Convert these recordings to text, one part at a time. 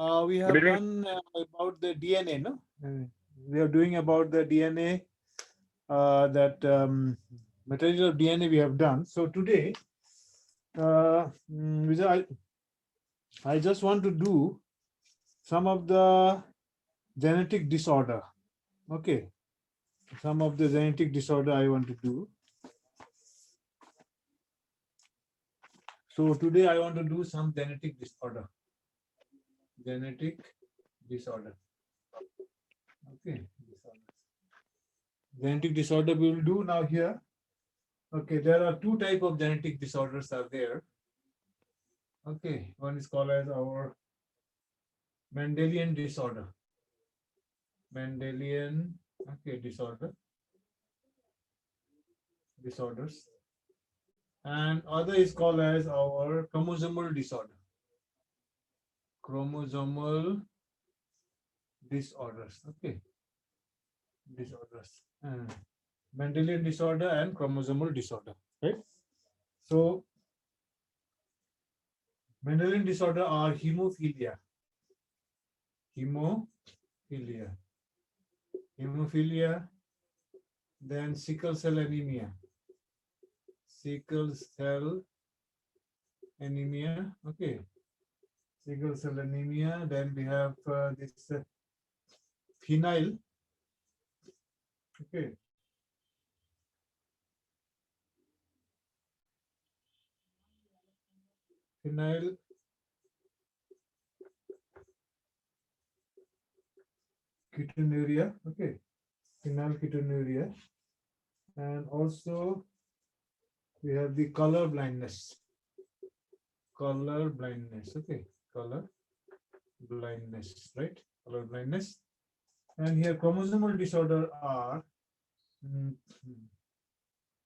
We Good have evening. done about the DNA, no? We are doing about the DNA, that material of DNA we have done. So today, Vijay, I just want to do some of the genetic disorder. Okay, some of the genetic disorder I want to do. So today I want to do some genetic disorder. Genetic disorder. Okay, disorder. Genetic disorder we will do now here. Okay, there are two type of genetic disorders are there. Okay, one is called as our Mendelian disorder. Mendelian, okay, disorders, and other is called as our chromosomal disorder. Chromosomal disorders. Okay, disorders. Mendelian disorder and chromosomal disorder. Right. So Mendelian disorder are hemophilia. Hemophilia. Hemophilia. Then sickle cell anemia. Sickle cell anemia. Okay. Sickle cell anemia. Then we have this phenyl. Okay. Phenyl ketonuria. Okay. Phenylketonuria. And also we have the color blindness. Color blindness. Okay. Color blindness. Right. Color blindness. And here chromosomal disorder are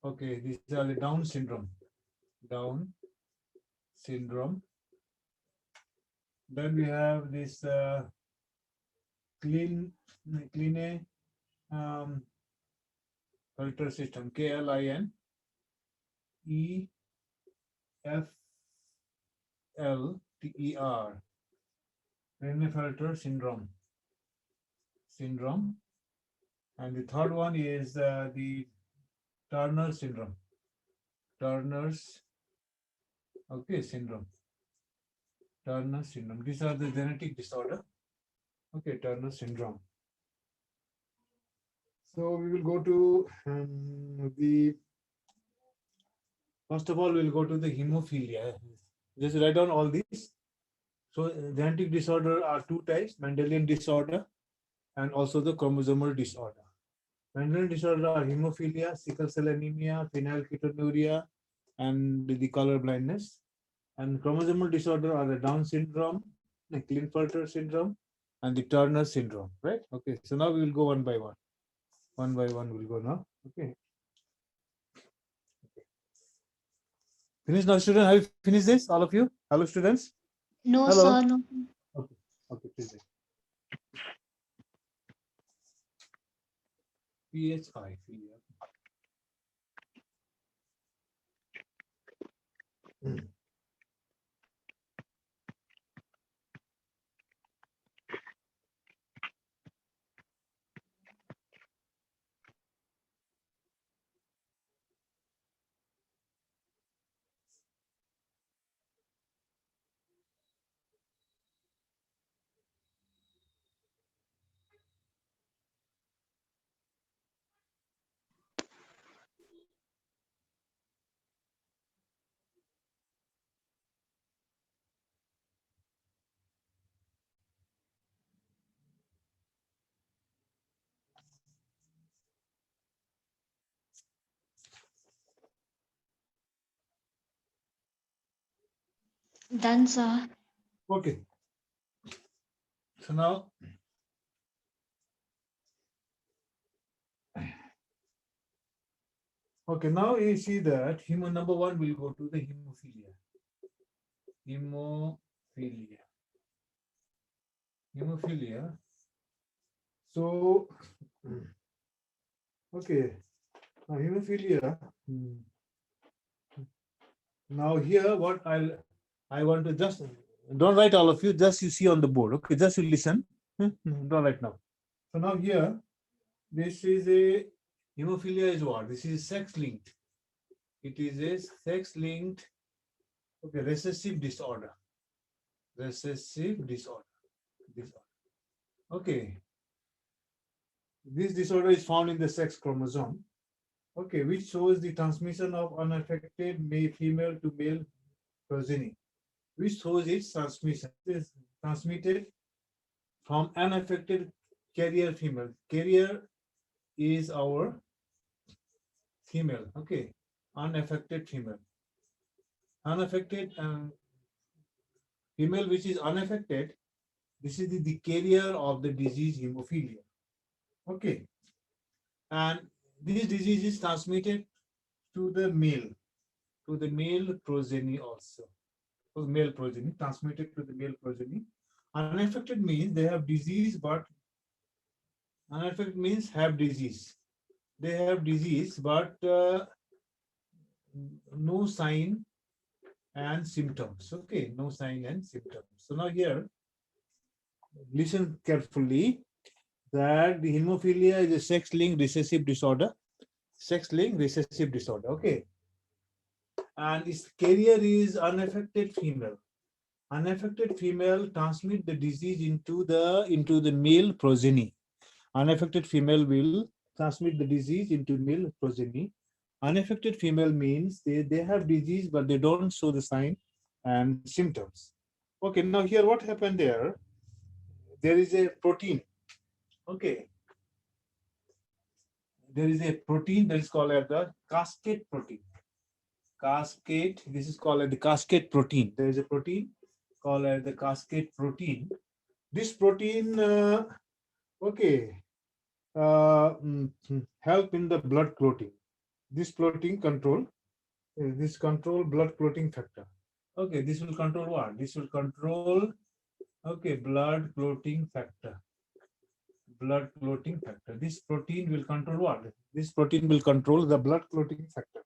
okay. These are the Down syndrome. Down syndrome. Then we have this clean filter system. KLINEFLTR Klinefelter syndrome. And the third one is the Turner syndrome. Turner's okay syndrome. Turner syndrome. These are the genetic disorder. Okay, Turner syndrome. So we will go to the first of all we'll go to the hemophilia. Just write down all these. So genetic disorder are two types: Mendelian disorder and also the chromosomal disorder. Mendelian disorder are hemophilia, sickle cell anemia, phenylketonuria, and the color blindness. And chromosomal disorder are the Down syndrome, the Klinefelter syndrome, and the Turner syndrome. Right? Okay. So now we will go one by one. One by one we'll go now. Okay. Finish now, students. Have you finished this? All of you? Hello, students. No, Hello. sir, no. Okay. Okay. Please. PHI. Done, sir. Okay. So now okay, now you see that number one will go to the hemophilia. Hemophilia. Hemophilia. So, okay, now hemophilia. Now here, what I want to just Don't write all of you, just you see on the board. Okay, just you listen. Don't write now. So now here, this is a hemophilia is what? This is sex linked. It is a sex linked, okay, recessive disorder. Recessive disorder. Okay. This disorder is found in the sex chromosome. Okay, which shows the transmission of unaffected female to male progeny, which shows its transmission. It is transmitted from unaffected carrier female. Carrier is our female, okay, unaffected female. Unaffected female which is unaffected, this is the carrier of the disease hemophilia, okay. And this disease is transmitted to the male progeny also. So male progeny, transmitted to the male progeny. Unaffected means they have disease, but unaffected means have disease. They have disease, but no sign and symptoms. Okay, no sign and symptoms. So now here, listen carefully that the hemophilia is a sex-linked recessive disorder. Sex-linked recessive disorder. Okay, and its carrier is unaffected female. Unaffected female transmit the disease into the male progeny. Unaffected female will transmit the disease into male progeny. Unaffected female means they have disease, but they don't show the sign and symptoms. Okay, now here what happened there? There is a protein. Okay. There is a protein that is called as the cascade protein. Cascade, this is called as the cascade protein. There is a protein called as the cascade protein. This protein, okay, help in the blood clotting. This clotting control, this control blood clotting factor. Okay, this will control what? This will control, okay, blood clotting factor. Blood clotting factor. This protein will control what? This protein will control the blood clotting factor.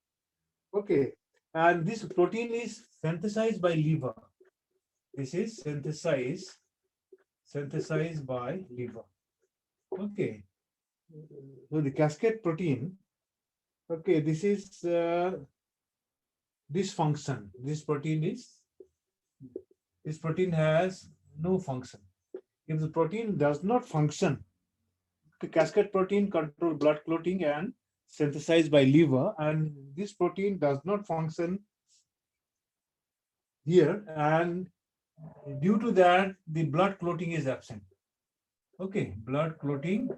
Okay, and this protein is synthesized by liver. This is synthesized by liver. Okay, so the cascade protein. Okay, this is this function. This protein has no function. If the protein does not function, the cascade protein control blood clotting and synthesized by liver, and this protein does not function here, and due to that the blood clotting is absent. Okay, blood clotting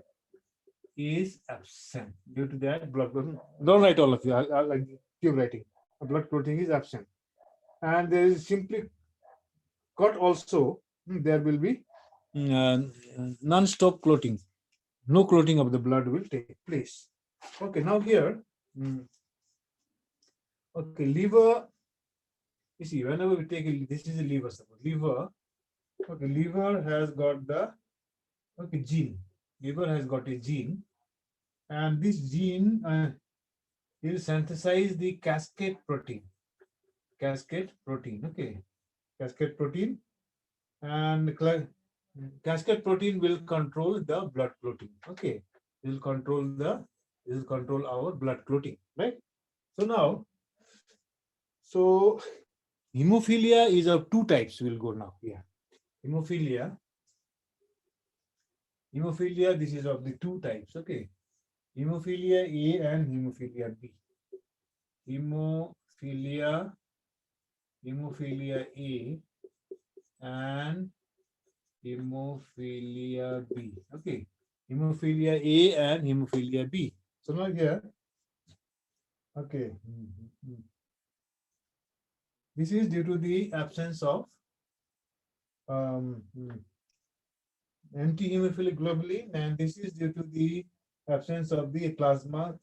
is absent. Due to that blood clotting, don't write all of you, I'll keep writing. Blood clotting is absent, and there is simply cut also. There will be non-stop clotting. No clotting of the blood will take place. Okay, now here, okay, liver. You see, whenever we take this is a liver support. Liver, okay, liver has got the gene. Liver has got a gene, and this gene will synthesize the cascade protein. Cascade protein, okay, cascade protein, and cascade protein will control the blood clotting. Okay, it will control our blood clotting, right? So now, so hemophilia is of two types. We'll go now. Yeah, hemophilia. This is of the two types. Okay, hemophilia A and hemophilia B. Hemophilia A and hemophilia B. Okay, hemophilia A and hemophilia B. So now here, okay, this is due to the absence of anti-hemophilic globulin, and this is due to the absence of the plasma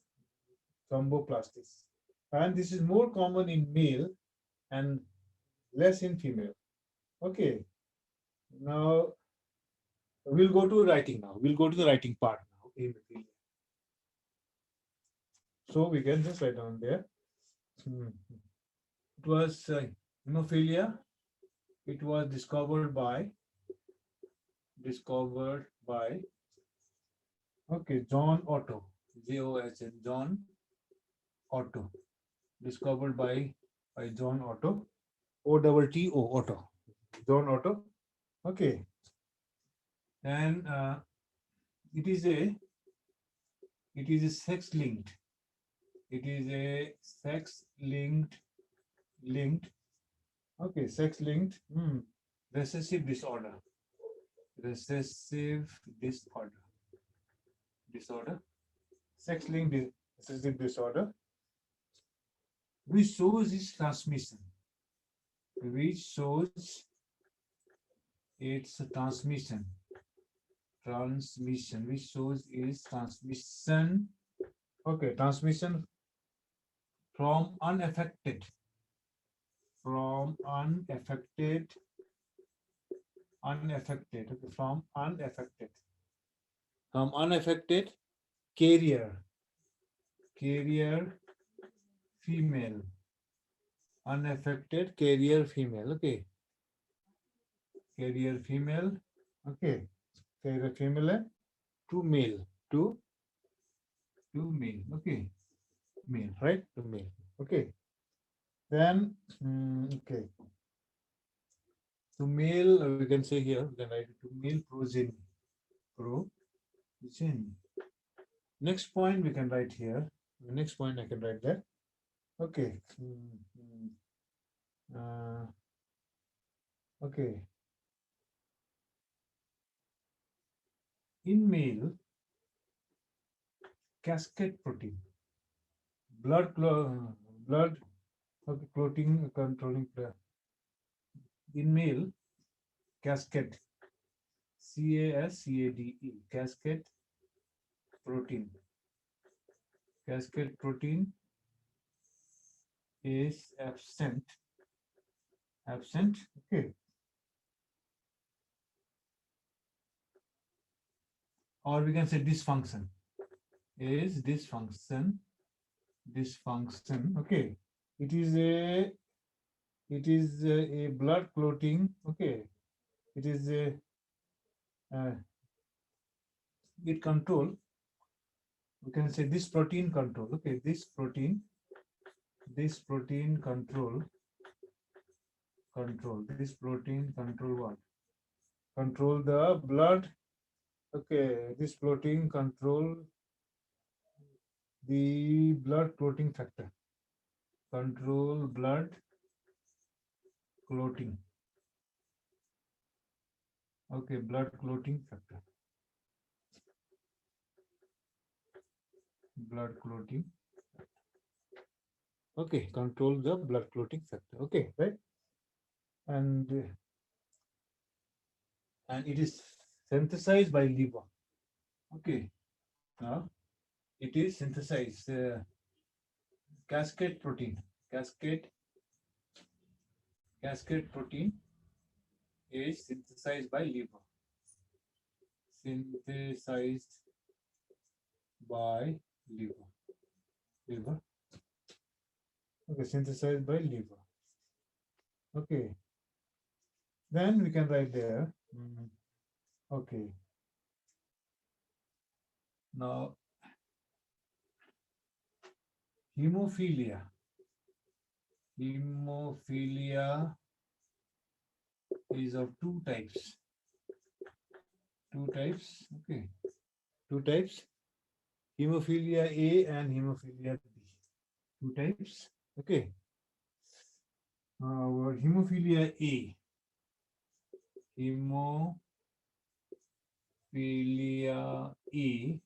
thromboplastis. And this is more common in male and less in female. Okay, now we'll go to writing now. We'll go to the writing part now. Hemophilia. So we can just write down there. It was hemophilia It was discovered by okay, John Otto, John, John Otto, discovered by John Otto, O Otto, John Otto. Okay, and it is a sex linked. It is a sex linked. Okay, sex linked recessive disorder. Recessive disorder. Sex linked recessive disorder, which shows its transmission. Which shows its transmission. Which shows its transmission. Okay, transmission from unaffected. Okay, from unaffected carrier female, unaffected carrier female. Okay, carrier female. Okay, carrier female to male, to male. Okay, male, right? To male. Okay, then okay, to male, we can say here, we can write to male progeny. Progeny. Next point we can write here. The next point I can write there. Okay. Okay. In male, cascade protein, blood okay, clotting controlling in male, cascade, CASCADE, cascade protein. Cascade protein is absent. Okay. Or we can say dysfunction. Is dysfunction. Okay. It is a blood clotting. Okay. It is a it control. We can say this protein control. Okay, this protein control. This protein control what? Control the blood. Okay, this protein control the blood clotting factor. Control blood clotting. Okay, blood clotting factor. Blood clotting. Okay, control the blood clotting factor. Okay, right? And it is synthesized by liver. Okay, now it is synthesized. Cascade protein. Cascade protein is synthesized by liver. Synthesized by liver. Okay, synthesized by liver. Okay. Then we can write there. Okay. Now, hemophilia. Hemophilia is of two types. Okay. Two types. Hemophilia A and hemophilia B. Two types. Okay. Hemophilia A. Hemophilia A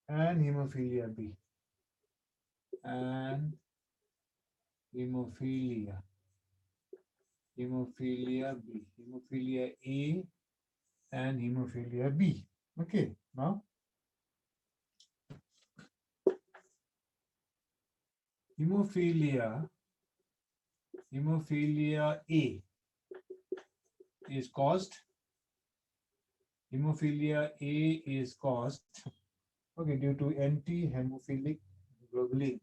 and hemophilia B. And hemophilia B. Hemophilia A and hemophilia B. Okay. Now, hemophilia A is caused. Hemophilia A is caused. Okay, due to anti-hemophilic globulin.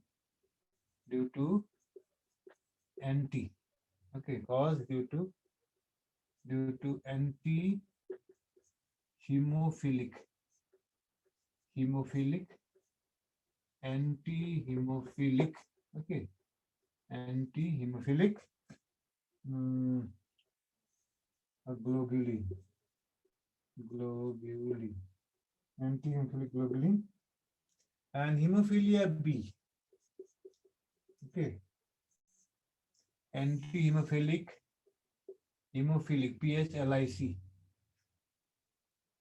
Due to anti Okay, cause due to anti-hemophilic, hemophilic, anti-hemophilic, okay, anti-hemophilic mm, globulin, globulin, anti-hemophilic globulin, and hemophilia B, okay, anti-hemophilic, hemophilic, PHLIC,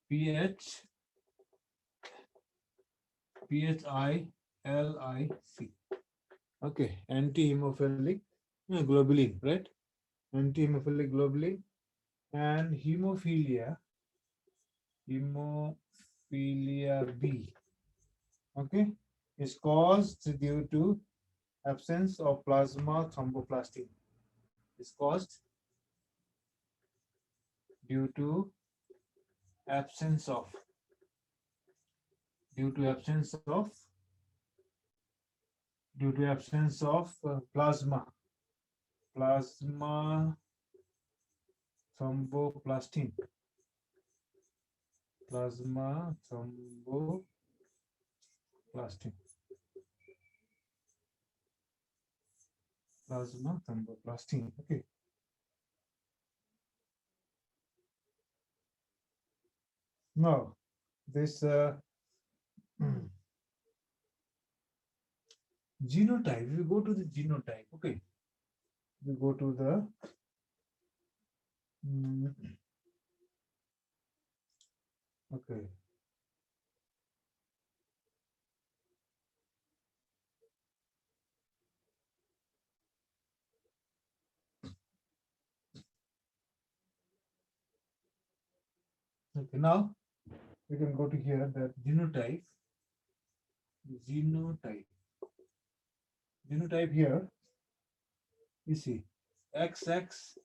PH, PHILIC, okay, anti-hemophilic globulin, right? Anti-hemophilic globulin and hemophilia, hemophilia B, okay, is caused due to absence of plasma thromboplastin. Is caused due to absence of absence of plasma thromboplastin, plasma thromboplastin, plasma thromboplastin, okay. Now this genotype, we go to the genotype, okay, we go to the okay, okay, now we can go to here that genotype, genotype, genotype here, you see, XX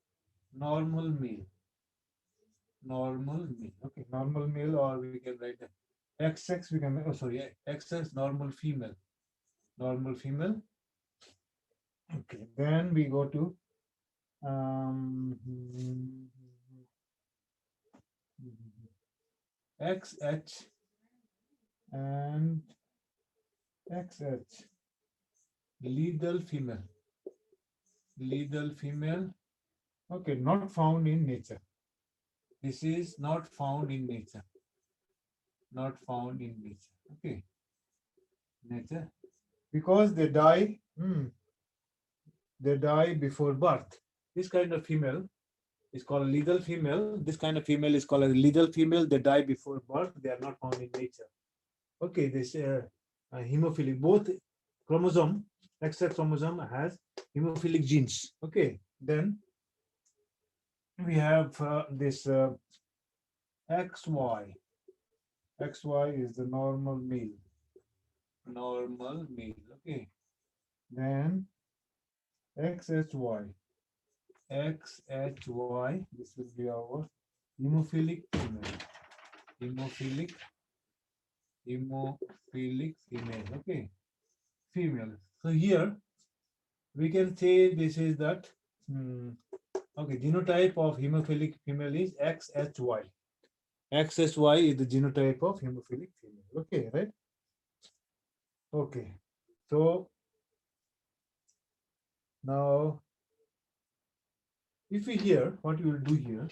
normal male, normal male, okay, normal male, or we can write XX, we can, oh sorry, XX normal female, normal female, okay, then we go to XH and XH, lethal female, lethal female, okay, not found in nature. This is not found in nature, not found in nature, okay, nature, because they die before birth. This kind of female is called lethal female. This kind of female is called a lethal female. They die before birth. They are not found in nature. Okay, this hemophilic, both chromosome, XX chromosome has hemophilic genes. Okay, then we have this XY. XY is the normal male. Normal male. Okay, then XHY. XHY, this will be our hemophilic female. Hemophilic, hemophilic female. Okay, female. So here we can say this is that. Okay, genotype of hemophilic female is XHY. XHY is the genotype of hemophilic female. Okay, right? Okay, so now if we here, what you will do here,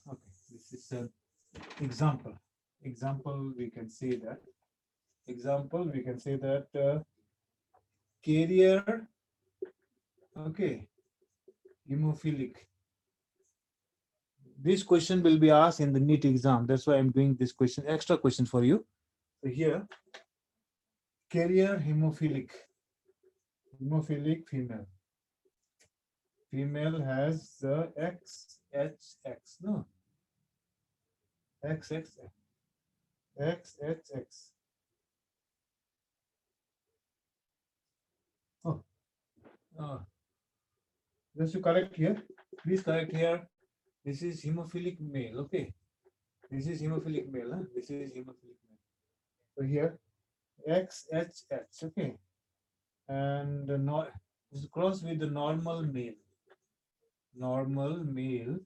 okay, this is an example. Example, we can say that. Example, we can say that carrier, okay, hemophilic. This question will be asked in the NEET exam. That's why I'm doing this question, extra question for you. So here, carrier hemophilic, hemophilic female. Female has the XHX, no? XXX, XHX. Oh, just to correct here, please correct here. This is hemophilic male, okay? This is hemophilic male, huh? This is hemophilic male. So here, XHH, okay? And this is crossed with the normal male. normal male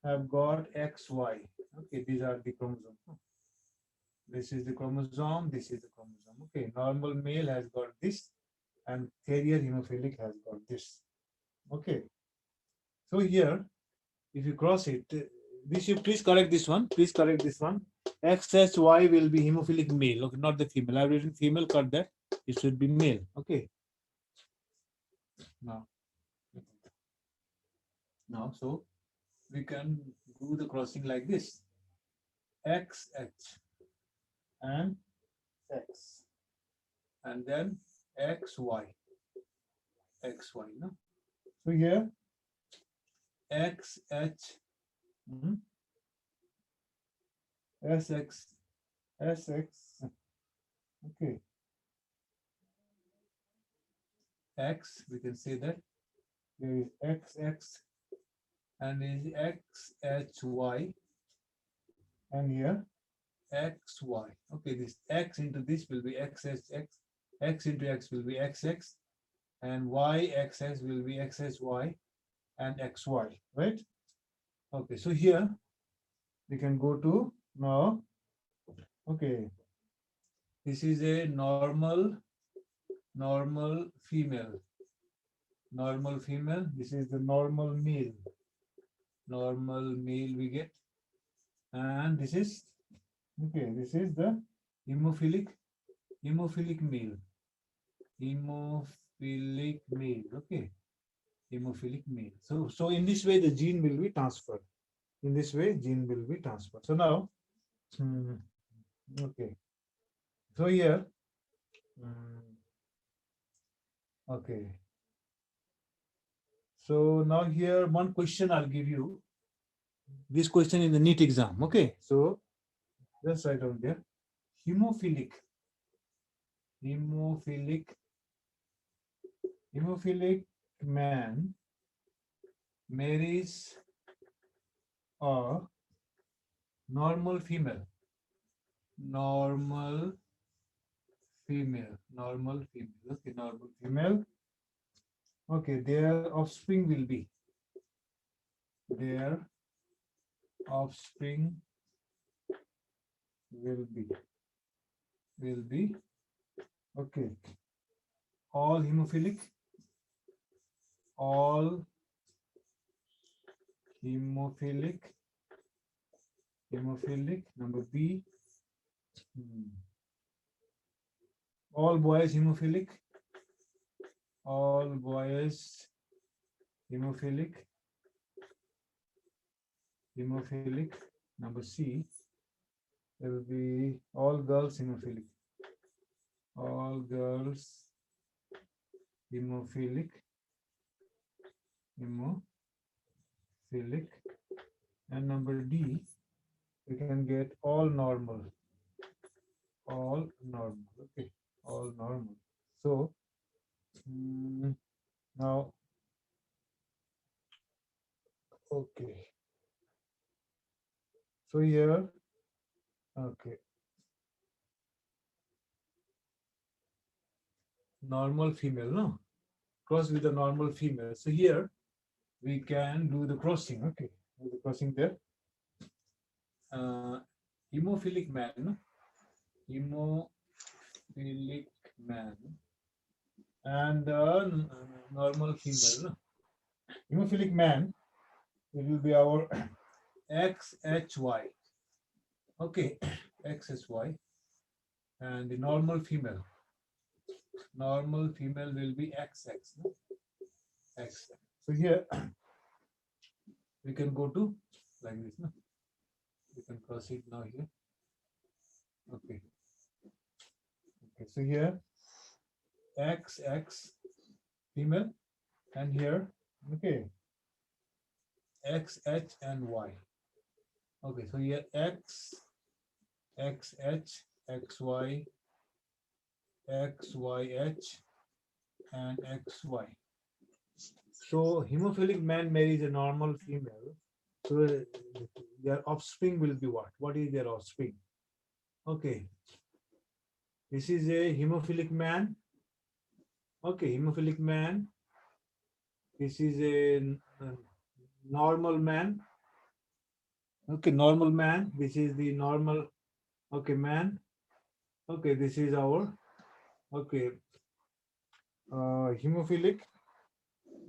have got XY. Okay, these are the chromosomes. This is the chromosome, this is the chromosome. Okay, normal male has got this, and carrier hemophilic has got this. Okay, so here, if you cross it, this you please correct this one. Please correct this one. XHY will be hemophilic male. Okay, not the female. I've written female. Cut that. It should be male. Okay. Now, so we can do the crossing like this: XH and X, and then XY, XY. No? So here XH, SX, SX. Okay. X, we can say that there is XX and is XHY, and here XY. Okay, this X into this will be XHX, X into X will be XX, and YXX will be XHY and XY, right? Okay, so here we can go to now. Okay, this is a normal female. Normal female. This is the normal male. Normal male we get, and this is okay. This is the hemophilic male. Hemophilic male. Okay, hemophilic male. So in this way the gene will be transferred. In this way gene will be transferred. So now, okay. So here, okay. So now here one question I'll give you. This question in the NEET exam. Okay. So just write down there. Hemophilic man marries a normal female. Normal female. Okay, normal female. Okay, their offspring will be. Their offspring will be okay. All hemophilic. All hemophilic. Number B. All boys hemophilic. All boys hemophilic. Number C. There will be all girls hemophilic. All girls hemophilic. And number D, we can get all normal. Okay, all normal. So now, okay. So here, okay. Normal female, no? Cross with the normal female. So here we can do the crossing. Okay, do the crossing there. Hemophilic man, no? Hemophilic man and normal female, no? Hemophilic man, it will be our XHY. Okay, XHY, and the normal female will be XX. No? X. So here we can go to like this. No? We can proceed now here. Okay. Okay. So here XX female, and here okay XH and Y. Okay. So here X, XH, XY, XYH, and XY. So hemophilic man marries a normal female. So their offspring will be what? What is their offspring? Okay. This is a hemophilic man. Okay, hemophilic man. This is a normal man. Okay, normal man. This is the normal. Okay, man. Okay, this is our. Okay, hemophilic.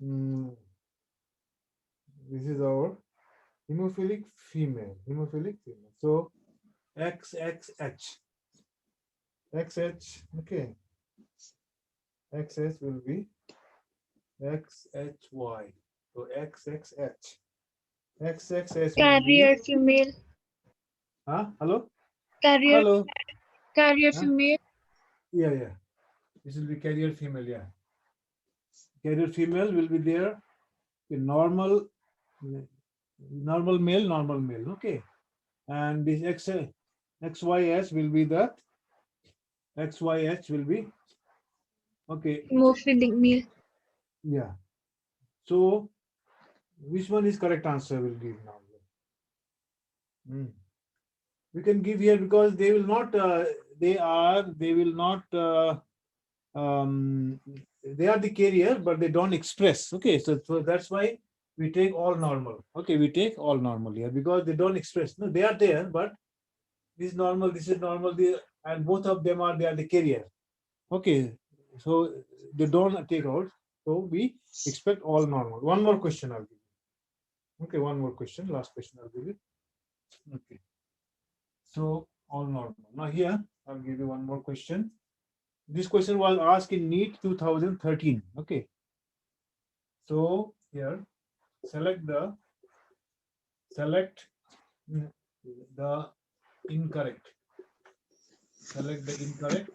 Mm, this is our hemophilic female. Hemophilic female. So XXH. XH. Okay. XH will be XHY. So XXH. XXH will be. Carrier female. Hello? Carrier Hello? carrier Huh? female. Yeah. This will be carrier female, yeah. Carrier female will be there. The normal male, okay. And this XYH will be that. XYH will be, okay, Hemophilic male. yeah. So, which one is correct answer will give now? We can give here because they will not, they are the carrier, but they don't express. Okay, so that's why we take all normal. Okay, we take all normal here because they don't express. No, they are there, but this is normal, and both of them are the carrier. Okay, so they don't take out. So we expect all normal. One more question I'll give you. Okay, one more question. Last question I'll give you. Okay. So all normal. Now here I'll give you one more question. This question was asked in NEET 2013. Okay. So here select the incorrect. Select the incorrect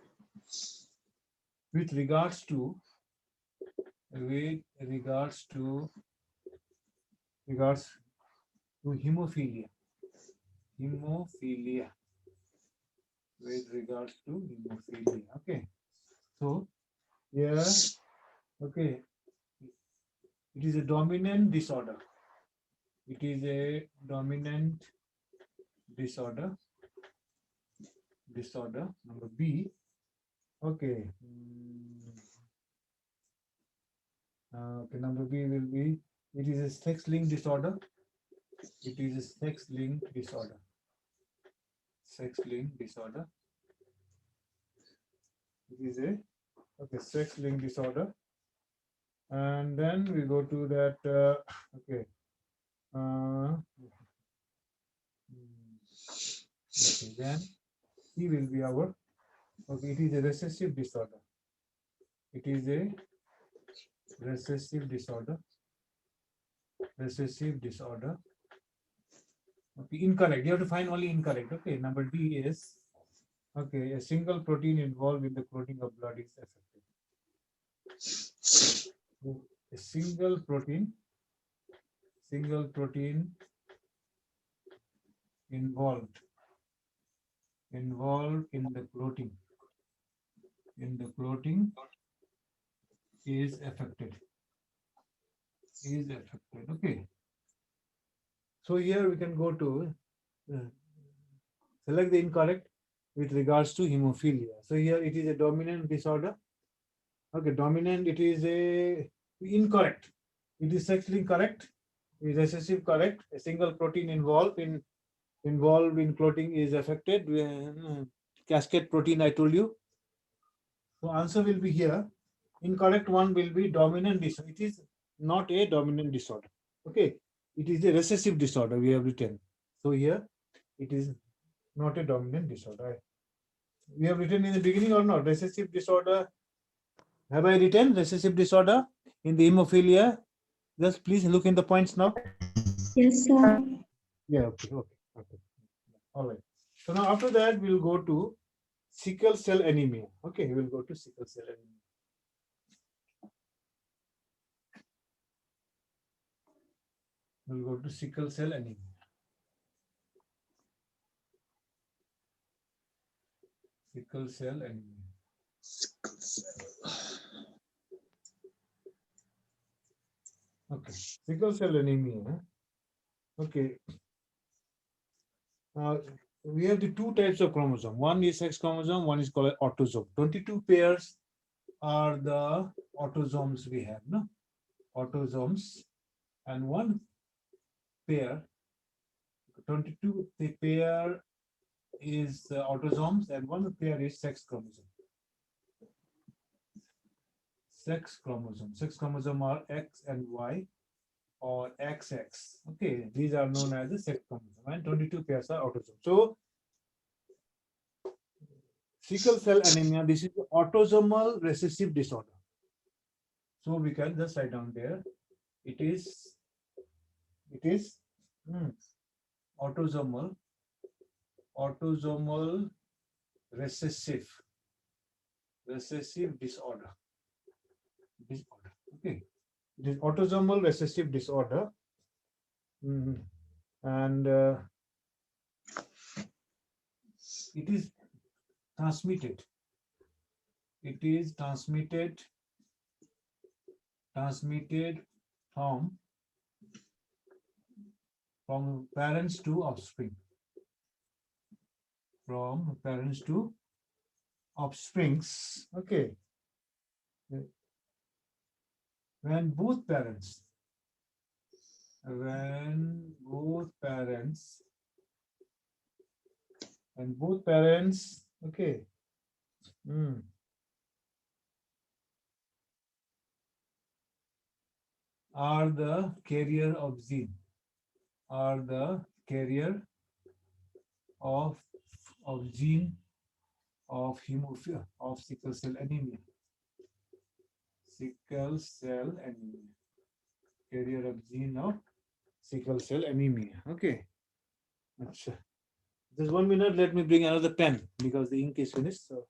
with regards to hemophilia. Hemophilia. With regards to hemophilia. Okay. So here, okay, it is a dominant disorder. It is a dominant disorder. Number B. Okay. Okay, number B will be, it is a sex-linked disorder. It is a sex-linked disorder. Sex-linked disorder. It is a, okay, sex-linked disorder. And then we go to that, okay. Okay, then he will be our, okay, it is a recessive disorder. It is a recessive disorder. Recessive disorder. Okay, incorrect. You have to find only incorrect. Okay, number D is, okay, a single protein involved in the clotting of blood is affected. So, a single protein involved in the clotting is affected. Okay. So here we can go to select the incorrect with regards to hemophilia. So here it is a dominant disorder. Okay, dominant, it is a incorrect. It is sexually correct. It is recessive correct. A single protein involved in clotting is affected. Cascade protein, I told you. So answer will be here. Incorrect one will be dominant disorder. It is not a dominant disorder. Okay, it is a recessive disorder we have written. So here it is not a dominant disorder. We have written in the beginning or not? Recessive disorder. Have I written recessive disorder in the hemophilia? Just please look in the points now. Yes, sir. Yeah, okay. All right. So now after that, we'll go to sickle cell anemia. Okay, we'll go to sickle cell anemia. We'll go to sickle cell anemia. Sickle cell anemia. Okay, sickle cell anemia. Okay. We have the two types of chromosome. One is sex chromosome, one is called autosome. 22 pairs are the autosomes we have, no? Autosomes. And one pair. 22 the pair is autosomes, and one pair is sex chromosome. Sex chromosome are X and Y or XX. Okay, these are known as the sex chromosome, and 22 pairs are autosomes. So sickle cell anemia, this is autosomal recessive disorder. So we can just write down there. It is autosomal recessive disorder. Okay, it is autosomal recessive disorder. And it is transmitted. It is transmitted from parents to offspring. From parents to offsprings. Okay. When both parents, okay, are the carrier of gene, of gene of hemophilia, of sickle cell anemia. Sickle cell anemia. Carrier of gene of sickle cell anemia. Okay. Just 1 minute, let me bring another pen because the ink is finished. So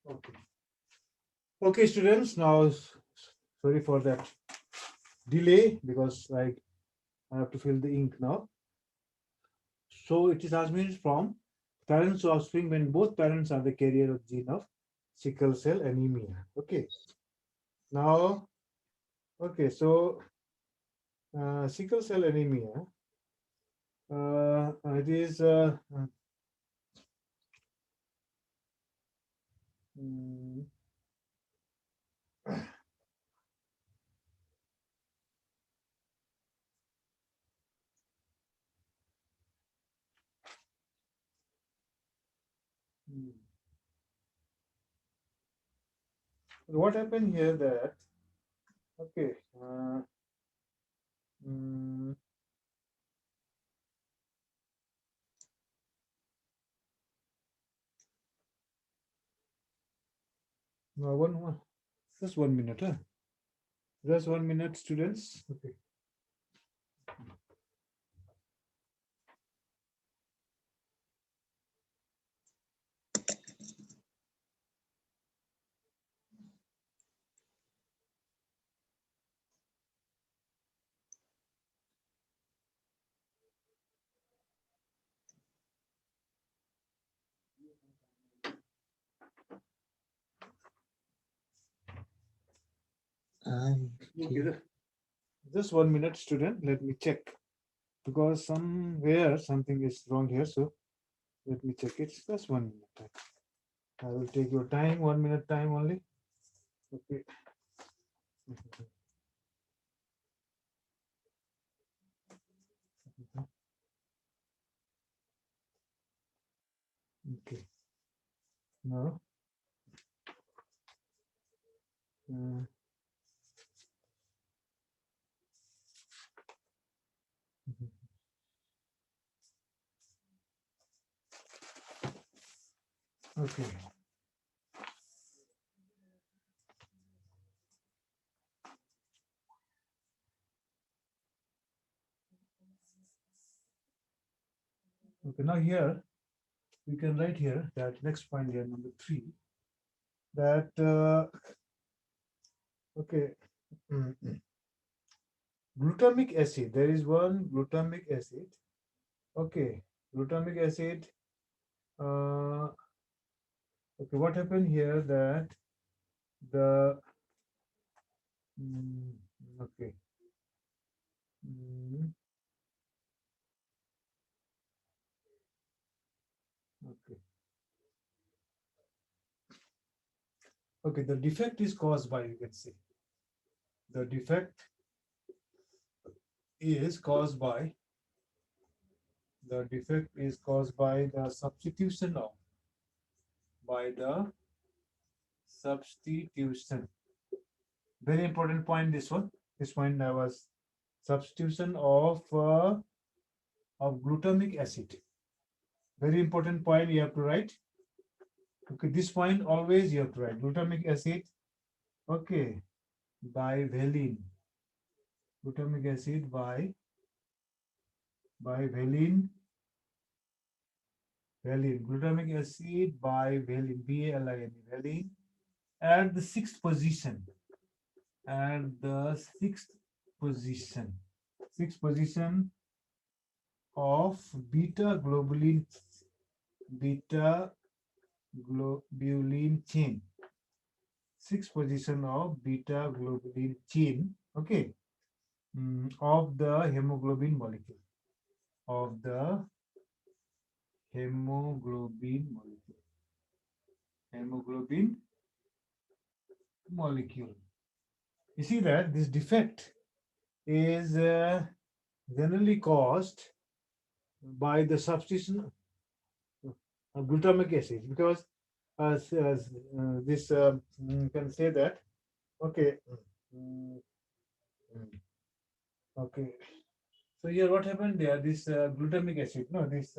okay. Okay, students, now sorry for that delay because I have to fill the ink now. So it is transmitted from parents to offspring when both parents are the carrier of gene of sickle cell anemia. Okay. Now, okay, so sickle cell anemia, it is mm, what happened here that okay mm, no, just 1 minute, huh? Just 1 minute, students. Okay. Okay. Just 1 minute, student. Let me check because somewhere something is wrong here. So let me check it. Just 1 minute. I will take your time. 1 minute time only. Okay. Okay. Now. Okay. Okay. Now here we can write here that next point here, number 3. that okay, glutamic acid. There is one glutamic acid. Okay, glutamic acid. Uh, okay, what happened here that the mm, okay. Mm, okay. Okay, the defect is caused by, you can say, the defect is caused by the substitution of by the substitution. Very important point, this one. This point I was substitution of glutamic acid. Very important point you have to write. Okay, this point always you have to write glutamic acid. Okay, by valine. Glutamic acid by valine. Valine. Glutamic acid by valine. VALINE. Valine at the sixth position. At the sixth position. Sixth position of beta globulin chain. Sixth position of beta globulin chain. Okay. Of the hemoglobin molecule. Of the hemoglobin molecule. Hemoglobin molecule. You see that this defect is generally caused by the substitution of glutamic acid, because as this you can say that. Okay. mm, mm, okay, so here what happened there, this glutamic acid, no, this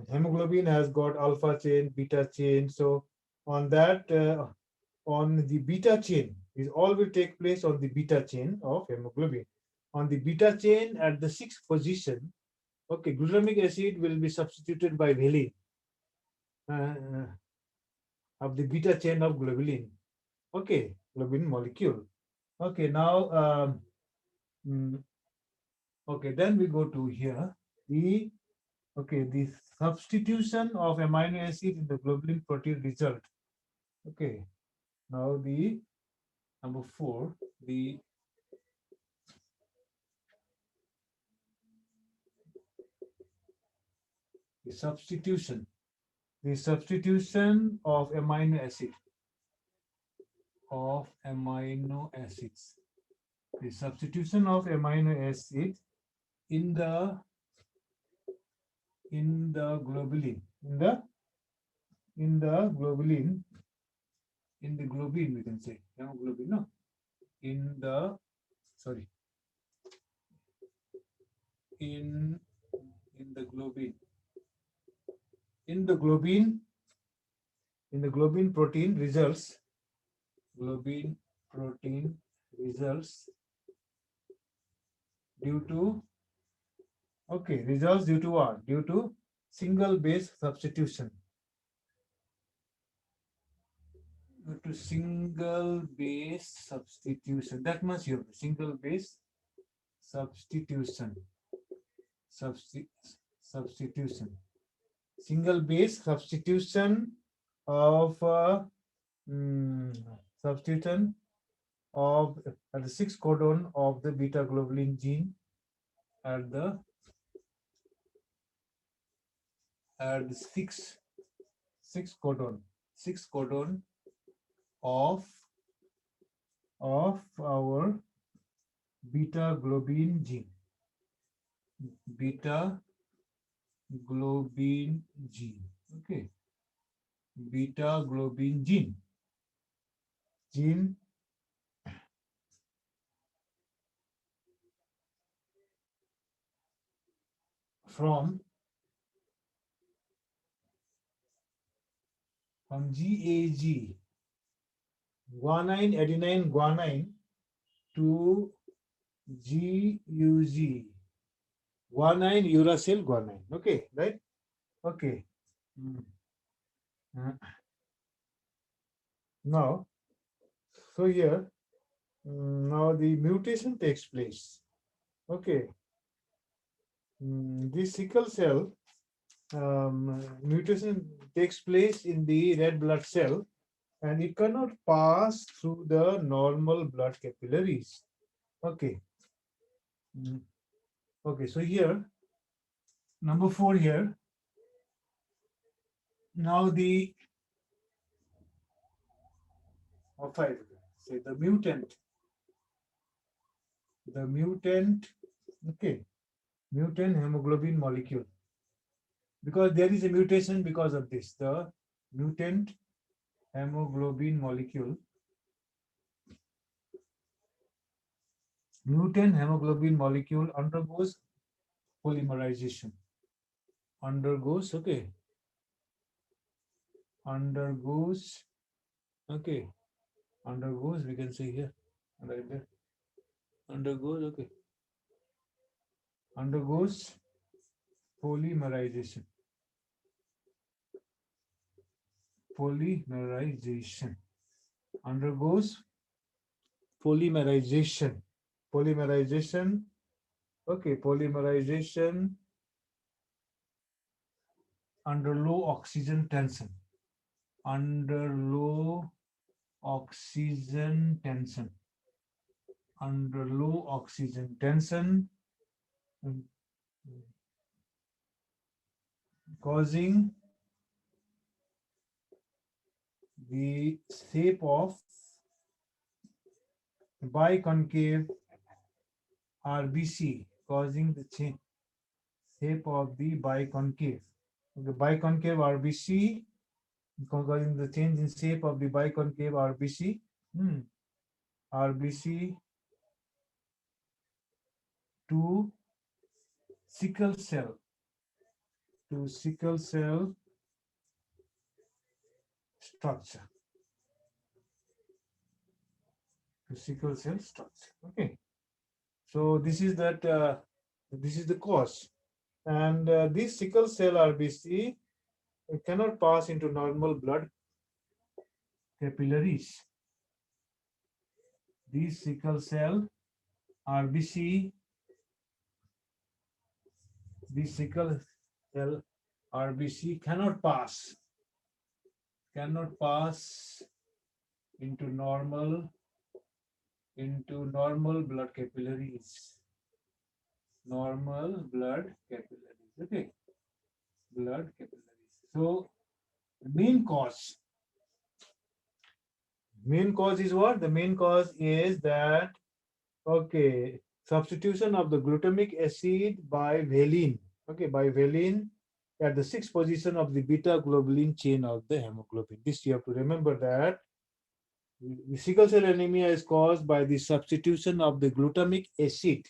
hemoglobin has got alpha chain, beta chain. So on that on the beta chain, is all will take place on the beta chain of hemoglobin. On the beta chain at the sixth position, okay, glutamic acid will be substituted by valine uh, of the beta chain of globulin. Okay, globulin molecule. Okay, now mm, okay, then we go to here the okay, the substitution of amino acid in the globulin protein result. Okay, now the number 4, the substitution. The substitution of amino acid The substitution of amino acid in the globulin in the globin, we can say hemoglobin, no, in the sorry in the globin in the globin protein results due to results due to what? Due to single base substitution. Due to single base substitution. That much you have. Single base substitution. Substitution. Single base substitution of substitution of at the 6 codon of the beta globulin gene at the 6 codon of our beta globin gene. Beta globin gene. Okay. Beta globin gene. From GAG, guanine, adenine, guanine to GUG, guanine, uracil, guanine. Okay, right? Okay. Now, so here, now the mutation takes place. Okay. This sickle cell mutation takes place in the red blood cell, and it cannot pass through the normal blood capillaries. Okay. Okay, so here, number 4 here. Now the or 5, say the mutant, okay, mutant hemoglobin molecule. Because there is a mutation because of this, the mutant hemoglobin molecule. Mutant hemoglobin molecule undergoes polymerization. Undergoes, okay. Undergoes, okay. Undergoes, we can say here, right there. Undergoes, okay. Undergoes polymerization. Polymerization. Undergoes polymerization. Polymerization. Okay, polymerization under low oxygen tension. Under low oxygen tension. Under low oxygen tension, causing the shape of biconcave RBC, causing the shape of the biconcave. The biconcave RBC, causing the change in shape of the biconcave RBC. RBC to sickle cell. To sickle cell structure. To sickle cell structure. Okay. So this is that. This is the cause, and this sickle cell RBC cannot pass into normal blood capillaries. These sickle cell RBC, this sickle cell RBC cannot pass into normal blood capillaries. Normal blood capillaries. Okay. Blood capillaries. So the main cause is what? The main cause is that, okay, substitution of the glutamic acid by valine. Okay, by valine at the 6th position of the beta globulin chain of the hemoglobin. This you have to remember, that the sickle cell anemia is caused by the substitution of the glutamic acid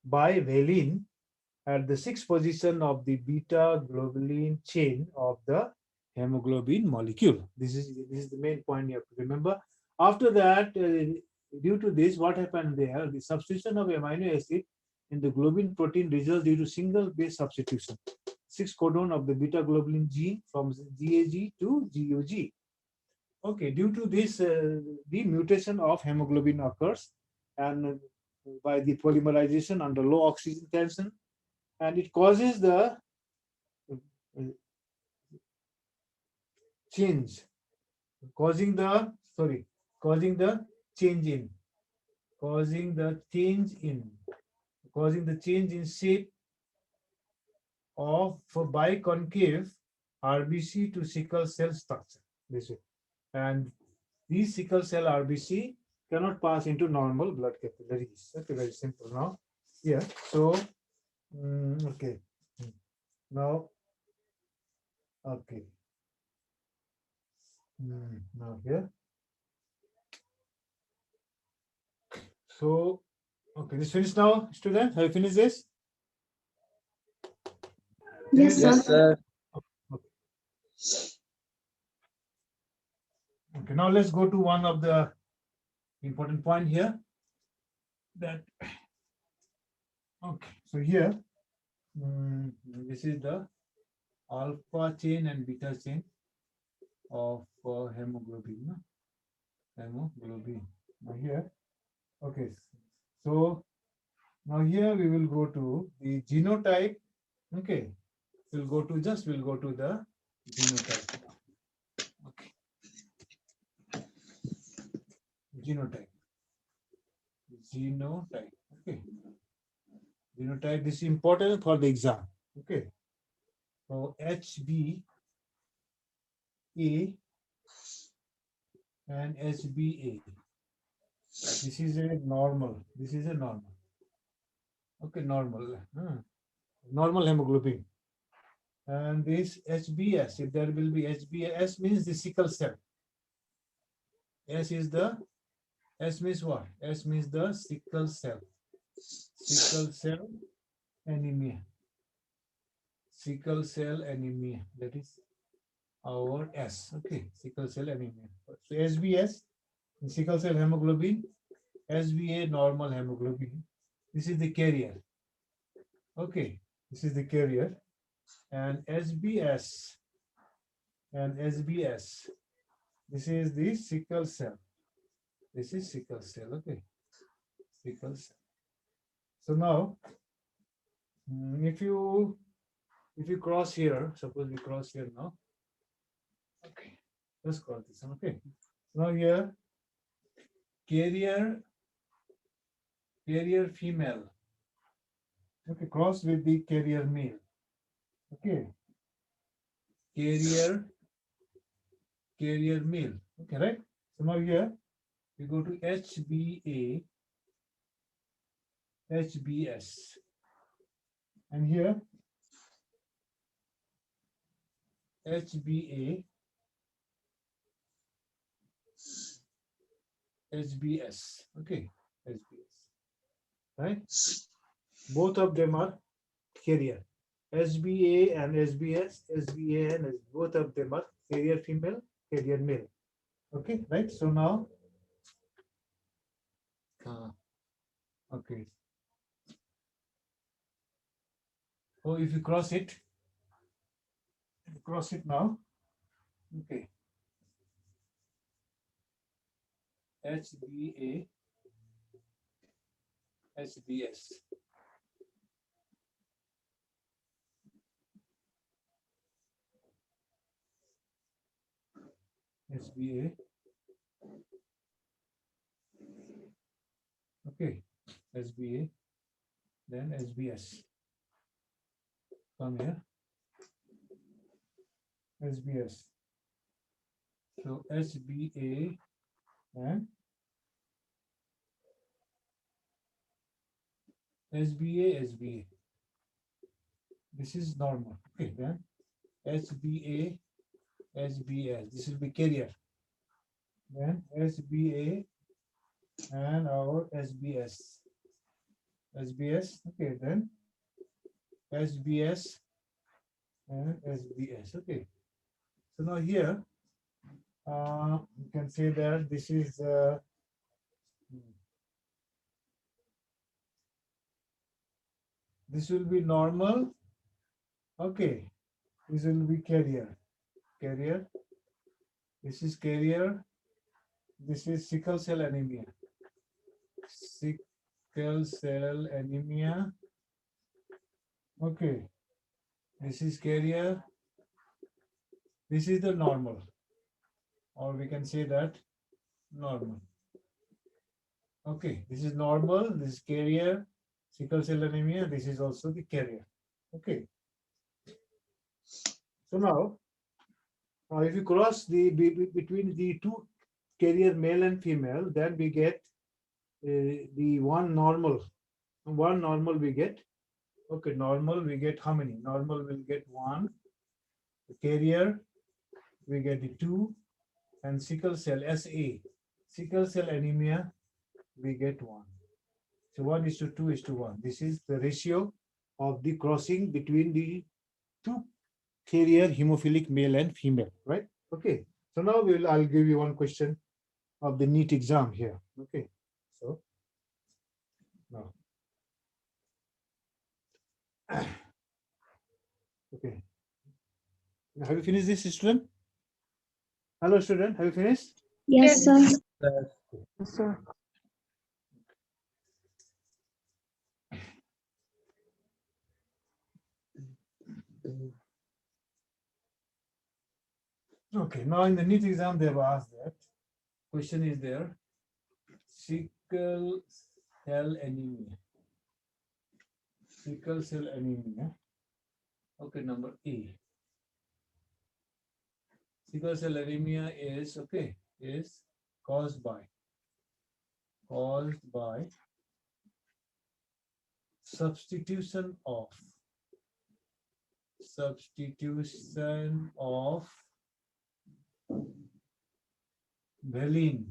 by valine at the 6th position of the beta globulin chain of the hemoglobin molecule. This is the main point you have to remember. After that, due to this, what happened there? The substitution of amino acid in the globin protein results due to single base substitution. 6 codon of the beta globulin gene from GAG to GUG. Okay, due to this, the mutation of hemoglobin occurs, and by the polymerization under low oxygen tension, and it causes the change, causing the change in, causing the change in shape of biconcave RBC to sickle cell structure. This way, and these sickle cell RBC cannot pass into normal blood capillaries. Okay, very simple now. Yeah. So, okay. Now, okay. Now here. So, okay, this finished now, student. Have you finished this? Yes, Finish sir. this? Okay, now let's go to one of the important point here. That, okay, so here, this is the alpha chain and beta chain of hemoglobin. hemoglobin. Now here, okay. So now here we will go to the genotype. Okay, we'll go to the genotype. Okay, genotype. Okay, genotype. This is important for the exam. Okay, so HbA and HbA. This is a normal. Okay, normal. Normal hemoglobin. And this HbS, if there will be HbS, means the sickle cell. S means what? S means the sickle cell. Sickle cell anemia. Sickle cell anemia. That is our S. Okay, sickle cell anemia. So SBS, sickle cell hemoglobin. SBA, normal hemoglobin. This is the carrier. Okay, this is the carrier. And SBS, this is the sickle cell. This is sickle cell. Okay, sickle cell. So now, if you cross here, suppose we cross here now. Okay, let's cross this one. Okay, now here, carrier female. Okay, cross with the carrier male. Okay, carrier male. Okay, right? So now here we go to HbA, HbS, and here HbA, HbS. Okay, HbS. Right? Both of them are carrier. HbA and HbS, HbA and both of them are carrier female, carrier male. Okay, right? So now, okay. So if you cross it now. Okay. HbA, HbS. HbA. Okay, HbA, then HbS. Come here. HbS. So HbA and HbA. This is normal. Okay, then HbA, HbS. This will be carrier. Then HbA and our HbS. HbS. Okay, then HbS and HbS. Okay. So now here, you can say that this is this will be normal. Okay, this will be carrier. This is carrier. This is sickle cell anemia. Sickle cell anemia. Okay, this is carrier. This is the normal, or we can say that normal. Okay, this is normal. This is carrier. Sickle cell anemia. This is also the carrier. Okay. So now, if you cross between the two carrier male and female, then we get the one normal. One normal we get. Okay, normal we get how many? Normal will get 1. The carrier we get the 2, and sickle cell SA, sickle cell anemia, we get 1. So 1:2:1. This is the ratio of the crossing between the two carrier hemophilic male and female, right? Okay. So now I'll give you one question of the NEET exam here. Okay. So now. Okay. Have you finished this, student? Hello, student. Have you finished? Yes, sir. That's Yes, sir. good. Okay, now in the NEET exam, they have asked that. Question is there. Sickle cell anemia. Sickle cell anemia. Okay, number A. Sickle cell anemia is caused by substitution of valine.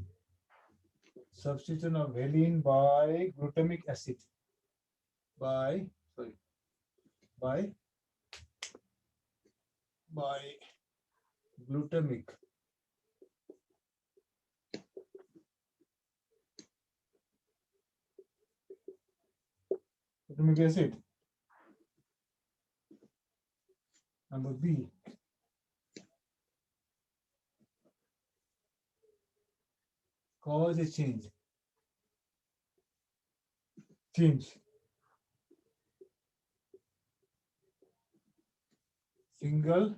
Substitution of valine by glutamic acid. By glutamic acid. Number B. Cause a change. Single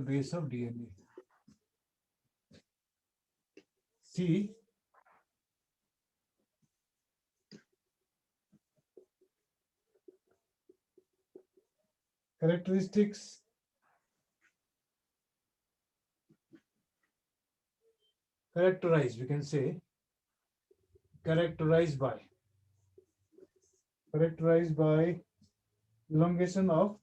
base of DNA. C. Characteristics characterized, we can say characterized by elongation of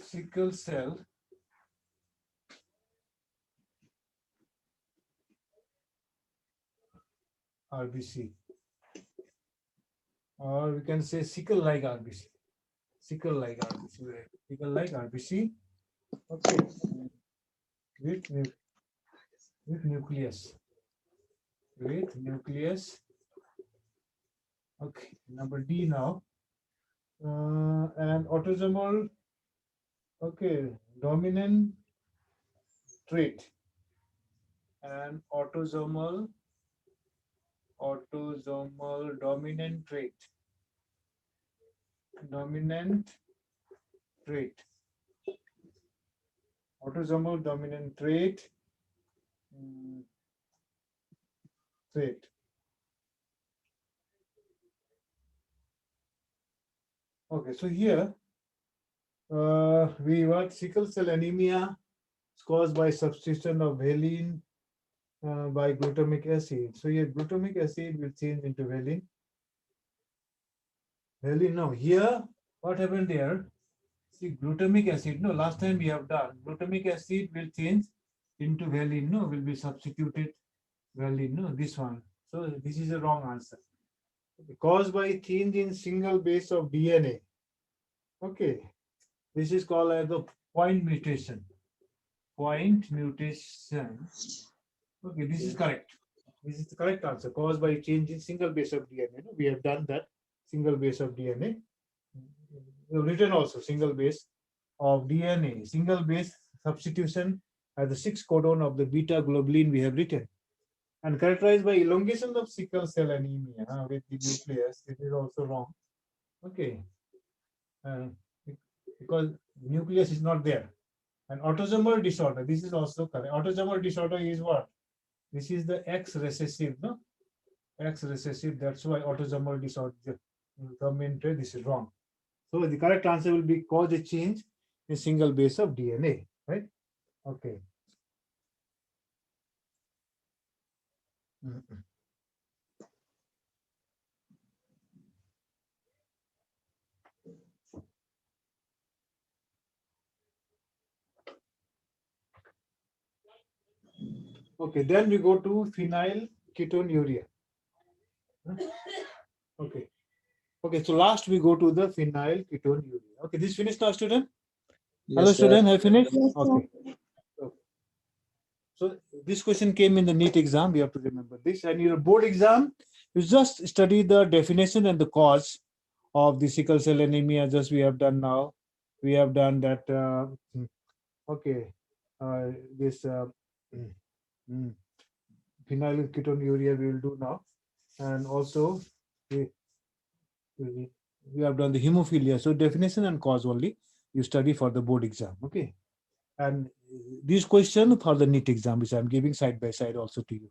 sickle cell RBC, or we can say sickle-like RBC. Sickle-like RBC. Okay, with nucleus. Okay, number D now. And autosomal. Okay, dominant trait. And autosomal dominant trait. Autosomal dominant trait. Okay, so here we want sickle cell anemia is caused by substitution of valine by glutamic acid. So here glutamic acid will change into valine. Now here what happened there? See, glutamic acid. No, last time we have done glutamic acid will change into valine. No, will be substituted valine. No, this one. So this is a wrong answer. Caused by change in single base of DNA. Okay, this is called as the point mutation. Okay, this is correct. This is the correct answer. Caused by change in single base of DNA. We have done that single base of DNA. We have written also single base of DNA. Single base substitution as the 6 codon of the beta globulin we have written. And characterized by elongation of sickle cell anemia with the nucleus. It is also wrong. Okay. Because nucleus is not there. And autosomal disorder, this is also correct. Autosomal disorder is what? This is the X recessive, no? X recessive, that's why autosomal disorder, this is wrong. So the correct answer will be cause a change in single base of DNA, right? Okay. Okay, then we go to phenylketonuria. Okay. Okay, so last we go to the phenylketonuria. Okay, this finished now, student? Yes, Hello, sir. student, have finished? Yes, sir. Okay. So this question came in the NEET exam. You have to remember this. And your board exam, you just study the definition and the cause of the sickle cell anemia. Just we have done now. We have done that. Okay, this mm, phenylketonuria we will do now, and also we, we have done the hemophilia. So definition and cause only you study for the board exam. Okay, and these questions for the NEET exam, which I'm giving side by side also to you.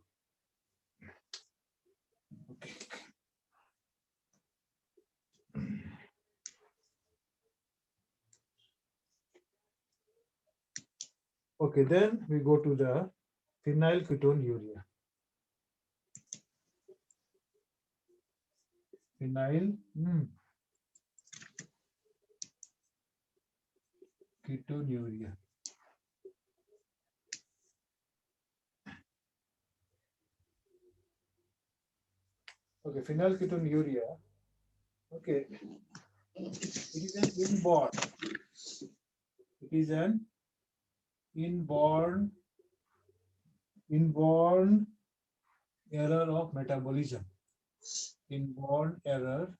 Okay. Okay, then we go to the phenylketonuria. Ketonuria. Okay, phenylketonuria. Okay, it is an inborn. It is an inborn error of metabolism. Inborn error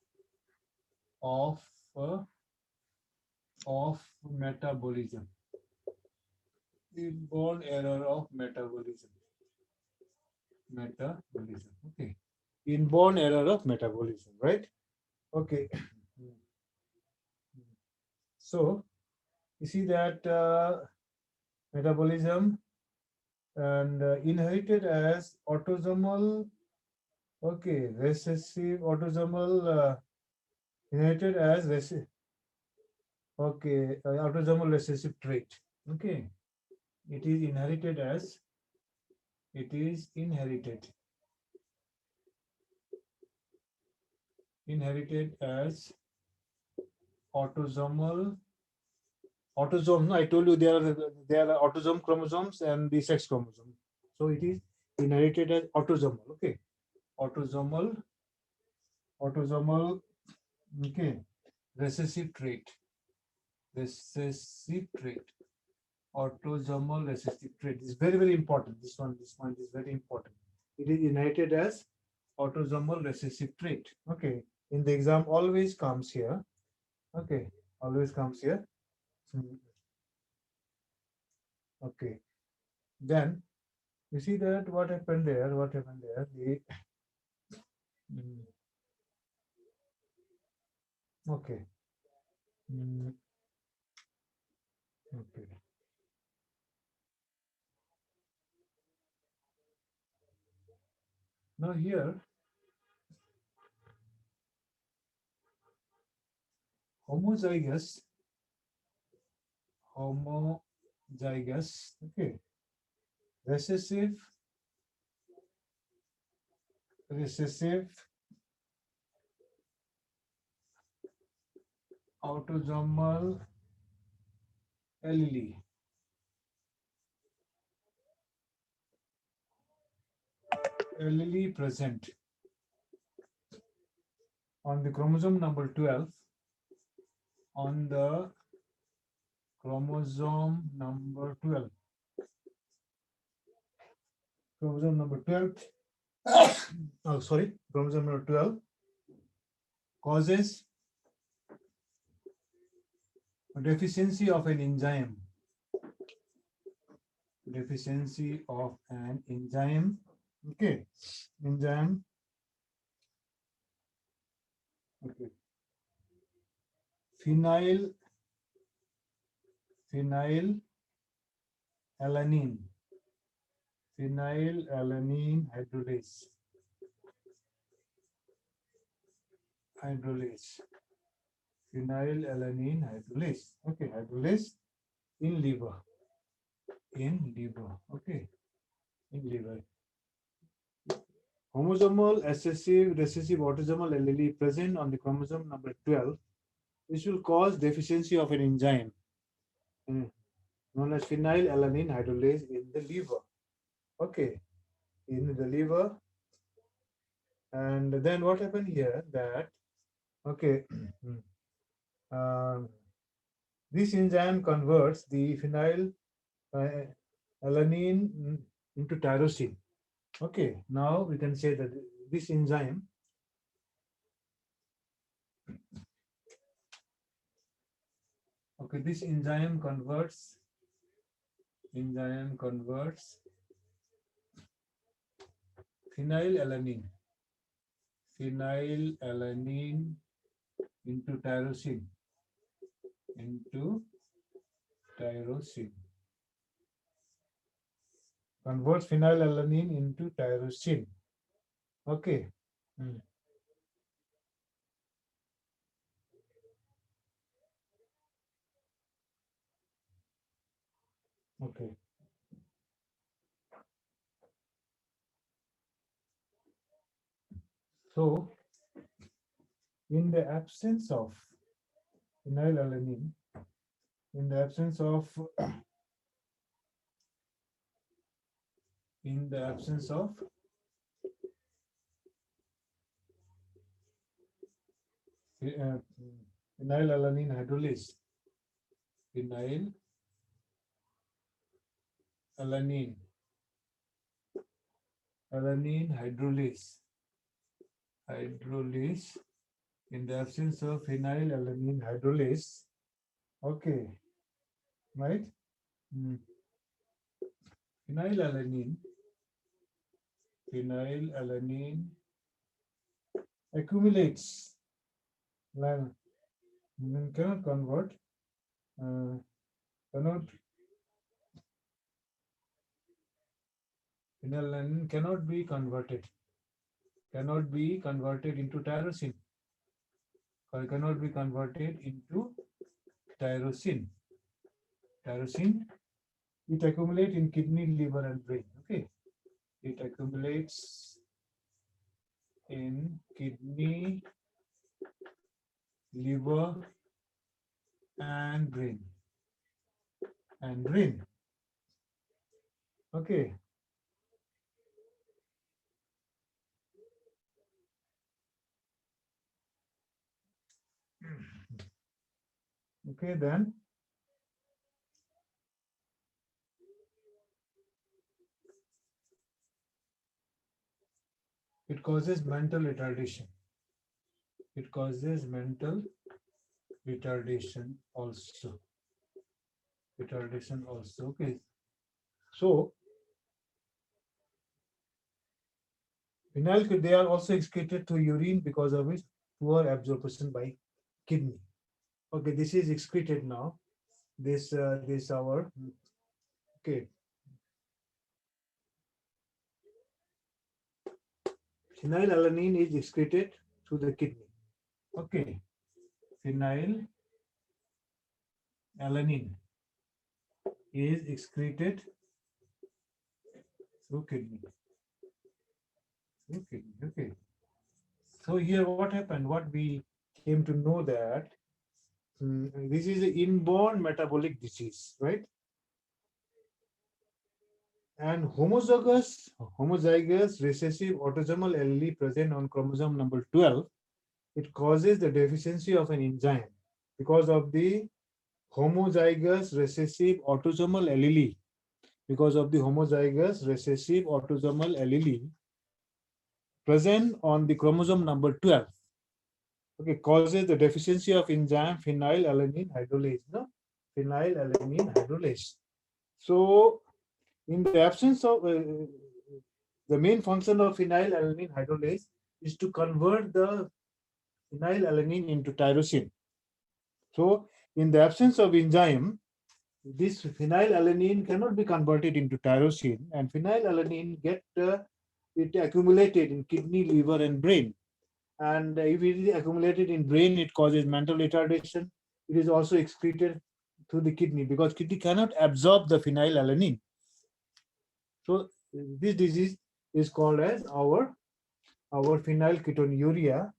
of metabolism. Inborn error of metabolism. Metabolism. Okay. Inborn error of metabolism, right? Okay. So you see that metabolism and inherited as autosomal, okay, recessive autosomal inherited as autosomal recessive trait. Okay, it is inherited as autosomal autosome. No, I told you there are autosome chromosomes and the sex chromosome. So it is inherited as autosomal. Okay, autosomal. Okay, recessive trait. Autosomal recessive trait is very important. This one is very important. It is inherited as autosomal recessive trait. Okay, in the exam always comes here. Okay, always comes here. Okay, then you see that what happened there? Okay. Okay. Now here, homozygous, okay, recessive autosomal allele. Allele present on the chromosome number 12, on the chromosome number 12. Chromosome number 12. Oh, sorry, chromosome number 12 causes a deficiency of an enzyme. Deficiency of an enzyme. Okay, enzyme. Okay. Phenylalanine hydrolase. Phenylalanine hydrolase. Okay, hydrolase in liver. Okay, in liver. Chromosomal recessive autosomal allele present on the chromosome number 12. This will cause deficiency of an enzyme known as phenylalanine hydrolase in the liver. Okay, in the liver. And then what happened here that, okay, this enzyme converts the phenylalanine into tyrosine. Okay, now we can say that this enzyme this enzyme converts phenylalanine into tyrosine converts phenylalanine into tyrosine. Okay. Okay. So, in the absence of phenylalanine, in the absence of phenylalanine hydrolase, alanine hydrolase, in the absence of phenylalanine hydrolase. Okay, right? Phenylalanine accumulates, cannot convert, phenylalanine cannot be converted into tyrosine, or cannot be converted into tyrosine. It accumulates in kidney, liver, and brain. Okay, it accumulates in kidney, liver, and brain. Okay. Okay, then it causes mental retardation. Also. Okay. So, phenyl, they are also excreted to urine because of its poor absorption by kidney. Okay, this is excreted now. This our okay. Phenylalanine is excreted through the kidney. Okay, phenylalanine is excreted through kidney. Okay. So here, what happened? What we came to know that this is an inborn metabolic disease, right? And homozygous recessive autosomal allele present on chromosome number 12, it causes the deficiency of an enzyme because of the homozygous recessive autosomal allele. Because of the homozygous recessive autosomal allele present on the chromosome number 12, okay, causes the deficiency of enzyme phenylalanine hydrolase. No, phenylalanine hydrolase. So, in the absence of the main function of phenylalanine hydrolase is to convert the phenylalanine into tyrosine. So, in the absence of enzyme, this phenylalanine cannot be converted into tyrosine, and phenylalanine get it accumulated in kidney, liver, and brain. And if it is accumulated in brain, it causes mental retardation. It is also excreted through the kidney because kidney cannot absorb the phenylalanine. So this disease is called as our phenylketonuria,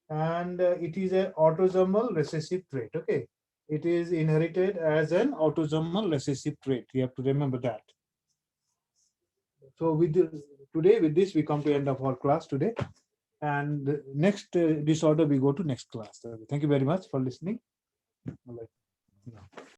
and it is an autosomal recessive trait. Okay, it is inherited as an autosomal recessive trait. You have to remember that. So with today, with this, we come to end of our class today, and next disorder we go to next class. Thank you very much for listening.